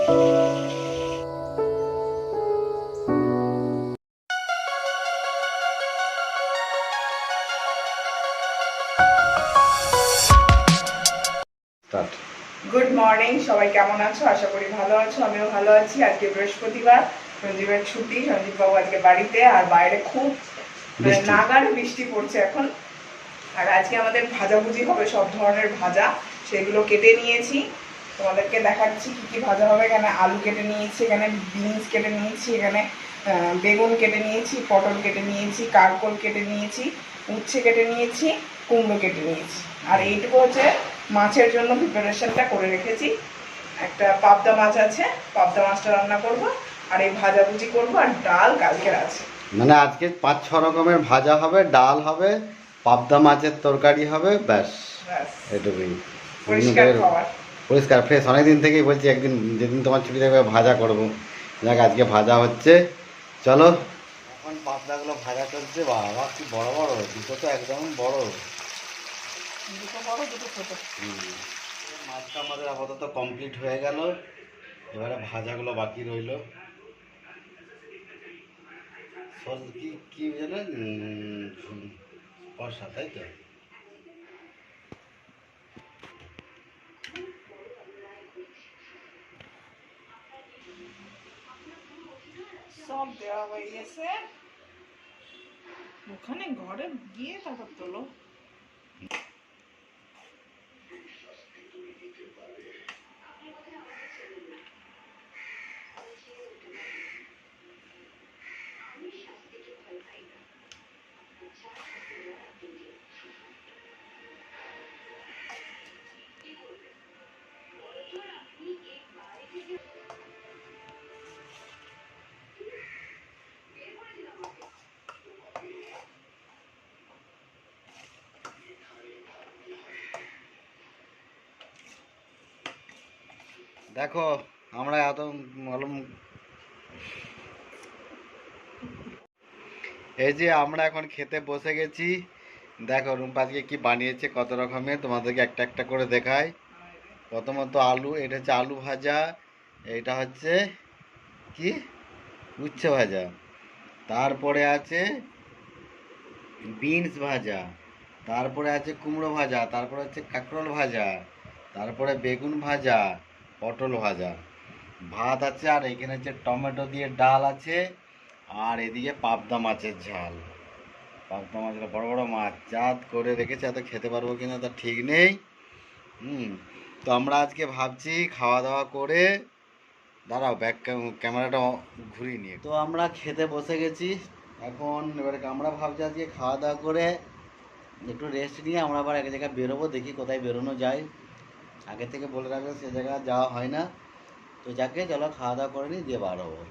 Good morning, সবাই কেমন আছো? আশা করি ভালো আছো, আমিও ভালো আছি। আজকে বৃহস্পতিবার, সঞ্জীবের ছুটি। সঞ্জীব বাবু আজকে বাড়িতে, আর বাইরে খুব নাগাড় বৃষ্টি পড়ছে এখন। আর আজকে আমাদের ভাজাভুজি হবে, সব ধরনের ভাজা, সেগুলো কেটে নিয়েছি, তোমাদেরকে দেখাচ্ছি কি কি ভাজা হবে। এখানে আলু কেটে নিয়েছি, এখানে বিনস কেটে নিয়েছি, এখানে বেগুন কেটে নিয়েছি, পটল কেটে নিয়েছি, কারকল কেটে নিয়েছি, উচ্ছে কেটে নিয়েছি, কুমড়ো কেটে নিয়েছি। আর এইটুকু হচ্ছে মাছের জন্য প্রিপারেশনটা করে রেখেছি। একটা পাবদা মাছ আছে, পাবদা মাছটা রান্না করব, আর এই ভাজাভুজি করব, আর ডাল কালকের আছে। মানে আজকে 5-6 রকমের ভাজা হবে, ডাল হবে, পাবদা মাছের তরকারি হবে, ব্যাস এটুকুই। পরিষ্কার খাবার, পরিষ্কার ফ্রেশ। অনেকদিন থেকেই বলছি একদিন যেদিন তোমার ছুটি থাকবে ভাজা করব। যাক আজকে ভাজা হচ্ছে। চলো, এখন পাবদাগুলো ভাজা চলছে। বাবা কি বড় বড়, দুটো তো একদম বড়, দুটো বড় দুটো ছোট। মাছটা আমাদের আপাতত কমপ্লিট হয়ে গেল, এবারে ভাজাগুলো বাকি রইল। কি কি জানেন, কষা, তাই তো? সব দেওয়া হয়ে গেছে, ওখানে ঘরে গিয়ে তারপর তোলো। দেখো আমরা এত এই যে আমরা এখন খেতে বসে গেছি। দেখো রুম্পাজকে কি বানিয়েছে, কত রকমের, তোমাদেরকে একটা একটা করে দেখাই। প্রথমত আলু, এটা হচ্ছে আলু ভাজা, এটা হচ্ছে কি উচ্ছে ভাজা, তারপরে আছে বিনস ভাজা, তারপরে আছে কুমড়ো ভাজা, তারপরে হচ্ছে কাঁকরোল ভাজা, তারপরে বেগুন ভাজা, পটল ভাজা, ভাত আছে, আর এখানে হচ্ছে টমেটো দিয়ে ডাল আছে, আর এদিকে পাবদা মাছের ঝাল। পাবদা মাছের বড় বড় মাছ জাত করে রেখেছে, এত খেতে পারবো কিনা তার ঠিক নেই। তো আমরা আজকে ভাবছি খাওয়া দাওয়া করে, দাঁড়াও ব্যাক ক্যামেরাটা ঘুরিয়ে নিয়ে, তো আমরা খেতে বসে গেছি এখন। এবারে আমরা ভাবছি আজকে খাওয়া দাওয়া করে একটু রেস্ট নিয়ে আমরা আবার এক জায়গায় বেরোবো, দেখি কোথায় বেরোনো যায়। আগে থেকে বলে রাখলে সে জায়গায় যাওয়া হয় না। তো যাকে চলো খাওয়া দাওয়া করে নিই, দিয়ে বার হবো।